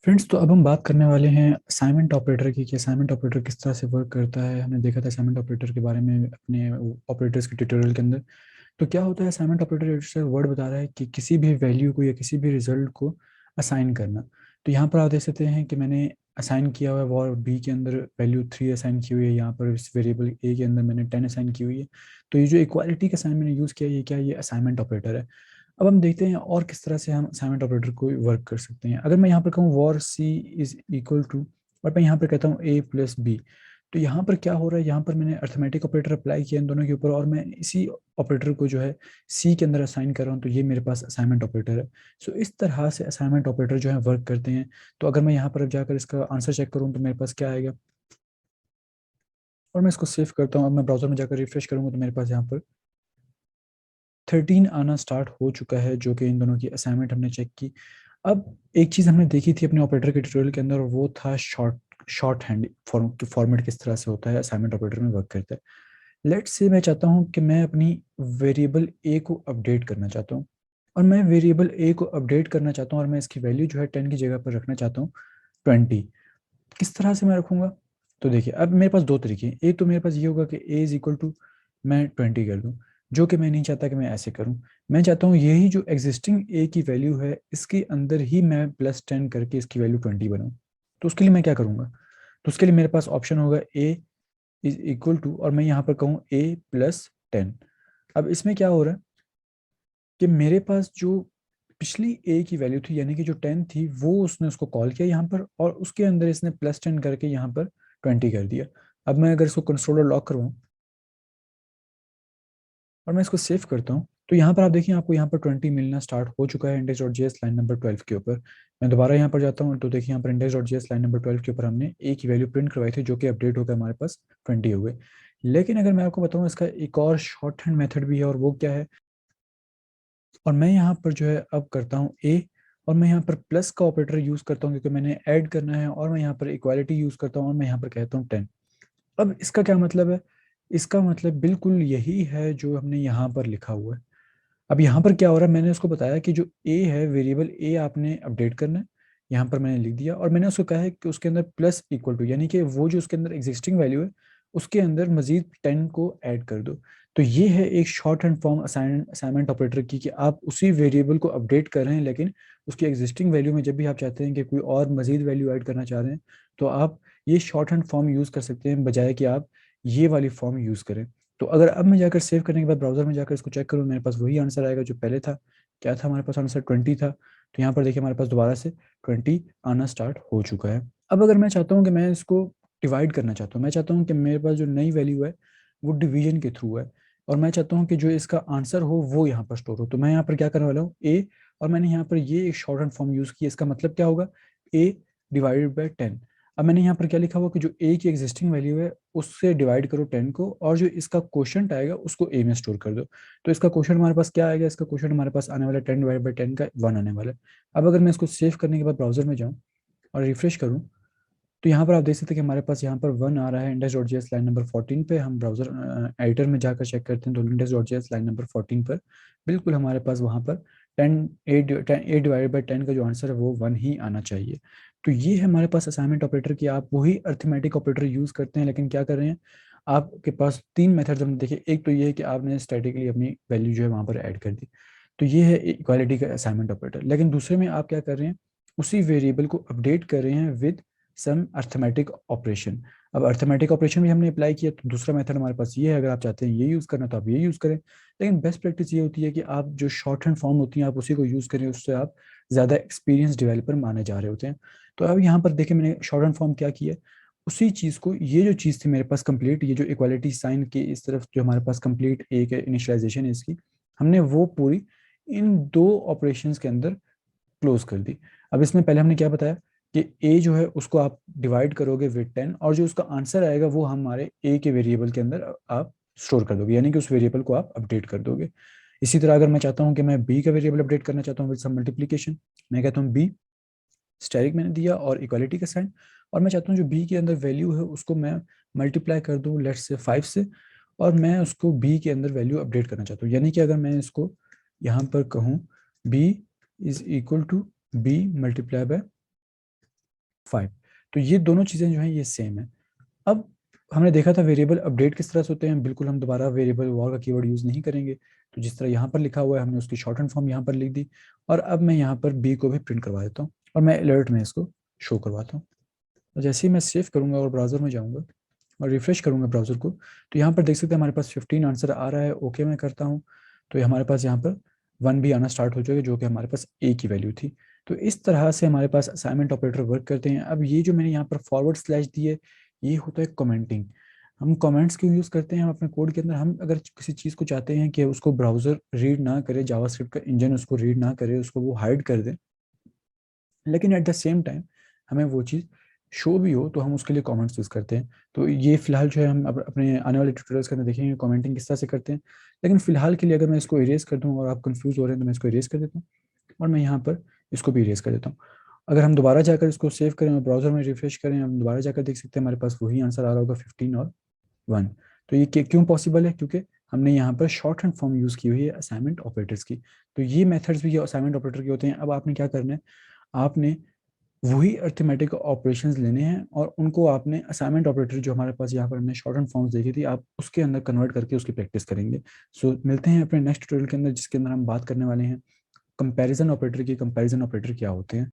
Friends, तो अब हम बात करने वाले हैं असाइनमेंट ऑपरेटर की कि असाइनमेंट ऑपरेटर किस तरह से वर्क करता है। हमने देखा था असाइनमेंट ऑपरेटर के बारे में अपने ऑपरेटर्स के ट्यूटोरियल के अंदर। तो क्या होता है, असाइनमेंट ऑपरेटर से वर्ड बता रहा है कि किसी भी वैल्यू को या किसी भी रिजल्ट को असाइन करना। तो यहाँ पर आप देख सकते हैं कि मैंने असाइन किया हुआ है वॉर बी के अंदर वैल्यू 3 असाइन की हुई है। यहाँ पर इस वेरिएबल ए के अंदर मैंने 10 असाइन की हुई है। तो ये जो इक्वालिटी का साइन मैंने यूज़ किया, ये क्या, ये असाइनमेंट ऑपरेटर है। अब हम देखते हैं और किस तरह से हम असाइनमेंट ऑपरेटर को वर्क कर सकते हैं। अगर मैं यहाँ पर कहूँ or c is equal to, और मैं यहाँ पर कहता हूँ ए प्लस बी, तो यहाँ पर क्या हो रहा है, यहाँ पर मैंने अर्थमेटिक ऑपरेटर अप्लाई किया इन दोनों के ऊपर और मैं इसी ऑपरेटर को जो है सी के अंदर असाइन कर रहा हूँ। तो ये मेरे पास असाइनमेंट ऑपरेटर है। सो इस तरह से असाइनमेंट ऑपरेटर जो है वर्क करते हैं। तो अगर मैं यहाँ पर अब जाकर इसका आंसर चेक करूँ तो मेरे पास क्या आएगा, और मैं इसको सेव करता हूँ। अब मैं ब्राउजर में जाकर रिफ्रेश करूँगा तो मेरे पास यहाँ पर 13 आना स्टार्ट हो चुका है, जो कि इन दोनों की असाइनमेंट हमने चेक की। अब एक चीज़ हमने देखी थी अपने ऑपरेटर के ट्यूटोरियल के अंदर, और वो था शॉर्ट हैंड फॉर्मेट किस तरह से होता है, असाइनमेंट ऑपरेटर में वर्क करता है। लेट्स से मैं चाहता हूँ कि मैं अपनी वेरिएबल ए को अपडेट करना चाहता हूँ, और मैं वेरिएबल ए को अपडेट करना चाहता हूँ और मैं इसकी वैल्यू जो है 10 की जगह पर रखना चाहता हूँ 20। किस तरह से मैं रखूँगा, तो देखिए अब मेरे पास दो तरीके हैं। एक तो मेरे पास ये होगा कि ए इज इक्वल टू मैं 20 कर दूँ, जो कि मैं नहीं चाहता कि मैं ऐसे करूँ। मैं चाहता हूँ यही जो एग्जिस्टिंग ए की वैल्यू है इसके अंदर ही मैं +10 करके इसकी वैल्यू 20 बनाऊँ। तो उसके लिए मैं क्या करूँगा, तो उसके लिए मेरे पास ऑप्शन होगा ए इज इक्वल टू, और मैं यहाँ पर कहूँ A+10। अब इसमें क्या हो रहा है कि मेरे पास जो पिछली ए की वैल्यू थी यानी कि जो 10 थी, वो उसने उसको कॉल किया यहाँ पर और उसके अंदर इसने +10 करके यहाँ पर 20 कर दिया। अब मैं अगर इसको कंसोल लॉक करवाऊँ और मैं इसको सेव करता हूँ तो यहाँ पर आप देखिए आपको यहाँ पर 20 मिलना स्टार्ट हो चुका है index.js लाइन नंबर 12 के ऊपर। मैं दोबारा यहाँ पर जाता हूँ तो देखिए यहाँ पर index.js लाइन नंबर 12 के ऊपर हमने ए की वैल्यू प्रिंट करवाई थी, जो कि अपडेट होकर हमारे पास 20 हो गए। लेकिन अगर मैं आपको बताऊँ, इसका एक और शॉर्ट हैंड मेथड भी है, और वो क्या है, और मैं यहाँ पर जो है अब करता हूँ ए, और मैं यहाँ पर प्लस का ऑपरेटर यूज़ करता हूँ क्योंकि मैंने ऐड करना है, और मैं यहाँ पर इक्वालिटी यूज़ करता हूँ और मैं यहाँ पर कहता हूँ 10। अब इसका क्या मतलब है, इसका मतलब बिल्कुल यही है जो हमने यहाँ पर लिखा हुआ है। अब यहाँ पर क्या हो रहा है, मैंने उसको बताया कि जो ए है, वेरिएबल ए आपने अपडेट करना है। यहाँ पर मैंने लिख दिया और मैंने उसको कहा है कि उसके अंदर प्लस इक्वल टू, यानी कि वो जो उसके अंदर एग्जिस्टिंग वैल्यू है उसके अंदर मजीद 10 को ऐड कर दो। तो ये है एक short hand form assignment operator की, कि आप उसी वेरिएबल को अपडेट कर रहे हैं लेकिन उसकी एग्जिस्टिंग वैल्यू में जब भी आप चाहते हैं कि कोई और मजीद वैल्यू ऐड करना चाह रहे हैं तो आप ये शॉर्ट हैंड फॉर्म यूज़ कर सकते हैं, बजाय कि आप ये वाली फॉर्म यूज़ करें। तो अगर अब मैं जाकर सेव करने के बाद ब्राउजर में जाकर इसको चेक करूँ, मेरे पास वही आंसर आएगा जो पहले था। क्या था हमारे पास आंसर, 20 था। तो यहाँ पर देखिए हमारे पास दोबारा से 20 आना स्टार्ट हो चुका है। अब अगर मैं चाहता हूँ कि मैं इसको डिवाइड करना चाहता हूँ, मैं चाहता हूँ कि मेरे पास जो नई वैल्यू है वो डिवीजन के थ्रू है, और मैं चाहता हूँ कि जो इसका आंसर हो वो यहाँ पर स्टोर हो। तो मैं यहाँ पर क्या करने वाला हूँ, ए, और मैंने यहाँ पर ये एक शॉर्ट हैंड फॉर्म यूज़ किया। इसका मतलब क्या होगा, A/10। अब मैंने यहाँ पर क्या लिखा हुआ कि जो ए की एग्जिस्टिंग वैल्यू है उससे डिवाइड करो 10 को, और जो इसका क्वोशंट आएगा उसको ए में स्टोर कर दो। तो इसका क्वोशंट हमारे पास क्या आएगा, इसका क्वोशंट हमारे पास आने वाला है 10/10 का 1 आने वाला है। अब अगर मैं इसको सेव करने के बाद ब्राउजर में जाऊँ और रिफ्रेश करूँ तो यहाँ पर आप देख सकते हैं कि हमारे पास यहाँ पर 1 आ रहा है index.js लाइन नंबर 14 पे। हम ब्राउजर एडिटर में जाकर चेक करते हैं तो index.js लाइन नंबर 14 पर बिल्कुल हमारे पास वहाँ पर 10 A/10 का जो आंसर है वो 1 ही आना चाहिए। तो ये है हमारे पास असाइनमेंट ऑपरेटर की। आप वही अर्थमेटिक ऑपरेटर यूज़ करते हैं, लेकिन क्या कर रहे हैं, आपके पास तीन मेथड्स हमने देखे। एक तो ये है कि आपने स्टैटिकली अपनी वैल्यू जो है वहाँ पर ऐड कर दी, तो ये है इक्वालिटी का असाइनमेंट ऑपरेटर। लेकिन दूसरे में आप क्या कर रहे हैं, उसी वेरिएबल को अपडेट कर रहे हैं विद सम अर्थमेटिक ऑपरेशन। अब अर्थमेटिक ऑपरेशन भी हमने अप्लाई किया, तो दूसरा मेथड हमारे पास ये है। अगर आप चाहते हैं ये यूज़ करना तो आप ये यूज़ करें, लेकिन बेस्ट प्रैक्टिस ये होती है कि आप जो शॉर्ट हैंड फॉर्म होती हैं आप उसी को यूज़ करें, उससे आप ज़्यादा एक्सपीरियंस डेवलपर माने जा रहे होते हैं। तो अब यहाँ पर देखिए मैंने शॉर्ट हैंड फॉर्म क्या किया, उसी चीज़ को, ये जो चीज़ थी मेरे पास कंप्लीट, ये जो इक्वालिटी साइन के इस तरफ जो हमारे पास कंप्लीट एक इनिशियलाइजेशन है इसकी, हमने वो पूरी इन दो ऑपरेशंस के अंदर क्लोज कर दी। अब इसमें पहले हमने क्या बताया कि ए जो है उसको आप डिवाइड करोगे विद 10, और जो उसका आंसर आएगा वो हमारे ए के वेरिएबल के अंदर आप स्टोर कर दोगे, यानी कि उस वेरिएबल को आप अपडेट कर दोगे। इसी तरह अगर मैं चाहता हूँ कि मैं बी का वेरिएबल अपडेट करना चाहता हूँ विद सम मल्टीप्लीकेशन, मैं कहता हूँ बी, स्टेरिक मैंने दिया और इक्वालिटी का साइन, और मैं चाहता हूँ जो बी के अंदर वैल्यू है उसको मैं मल्टीप्लाई कर दूँ लेट्स से 5 से, और मैं उसको बी के अंदर वैल्यू अपडेट करना चाहता हूँ। यानी कि अगर मैं इसको यहाँ पर कहूँ b is equal to b multiply by 5। तो ये दोनों चीज़ें जो हैं ये सेम है। अब हमने देखा था वेरिएबल अपडेट किस तरह से होते हैं, बिल्कुल हम दोबारा वेरिएबल वॉर का कीवर्ड यूज़ नहीं करेंगे। तो जिस तरह यहाँ पर लिखा हुआ है हमने उसकी शॉर्ट एंड फॉर्म यहाँ पर लिख दी, और अब मैं यहाँ पर बी को भी प्रिंट करवा देता हूँ और मैं अलर्ट में इसको शो करवाता हूँ। तो जैसे ही मैं सेव करूँगा और ब्राउज़र में जाऊँगा और रिफ्रेश करूँगा ब्राउज़र को, तो यहाँ पर देख सकते हैं हमारे पास 15 आंसर आ रहा है। ओके मैं करता हूँ तो ये हमारे पास यहाँ पर 1 भी आना स्टार्ट हो जाएगा, जो कि हमारे पास ए की वैल्यू थी। तो इस तरह से हमारे पास असाइनमेंट ऑपरेटर वर्क करते हैं। अब ये जो मैंने यहाँ पर फॉरवर्ड स्लैश दी है, ये होता है कमेंटिंग। हम कमेंट्स क्यों यूज़ करते हैं हम अपने कोड के अंदर? हम अगर किसी चीज़ को चाहते हैं कि उसको ब्राउज़र रीड ना करे, जावास्क्रिप्ट का इंजन उसको रीड ना करे, उसको वो हाइड कर दे, लेकिन एट द सेम टाइम हमें वो चीज़ शो भी हो, तो हम उसके लिए कमेंट्स यूज़ करते हैं। तो ये फिलहाल जो है हम अपने आने वाले ट्यूटोरियल्स के अंदर देखेंगे कमेंटिंग किस तरह से करते हैं। लेकिन फिलहाल के लिए अगर मैं इसको इरेज कर दूँ और आप कंफ्यूज हो रहे हैं, तो मैं इसको इरेज कर देता हूँ और मैं यहाँ पर इसको भी इरेज कर देता हूँ। अगर हम दोबारा जाकर इसको सेव करें और ब्राउज़र में रिफ्रेश करें, हम दोबारा जाकर देख सकते हैं हमारे पास वही आंसर आ रहा होगा 15 और 1। तो ये क्यों पॉसिबल है? क्योंकि हमने यहाँ पर शॉर्ट हैंड फॉर्म यूज़ की हुई है असाइनमेंट ऑपरेटर्स की। तो ये मेथड्स भी ये असाइनमेंट ऑपरेटर के होते हैं। अब आपने क्या करना है, आपने वही अरिथमेटिक ऑपरेशंस लेने हैं और उनको आपने असाइनमेंट ऑपरेटर जो हमारे पास यहाँ पर हमने शॉर्ट एंड फॉर्म्स देखी थी, आप उसके अंदर कन्वर्ट करके उसकी प्रैक्टिस करेंगे। सो मिलते हैं अपने नेक्स्ट ट्यूटोरियल के अंदर, जिसके अंदर हम बात करने वाले हैं कंपैरिजन ऑपरेटर की। कंपैरिजन ऑपरेटर क्या होते हैं।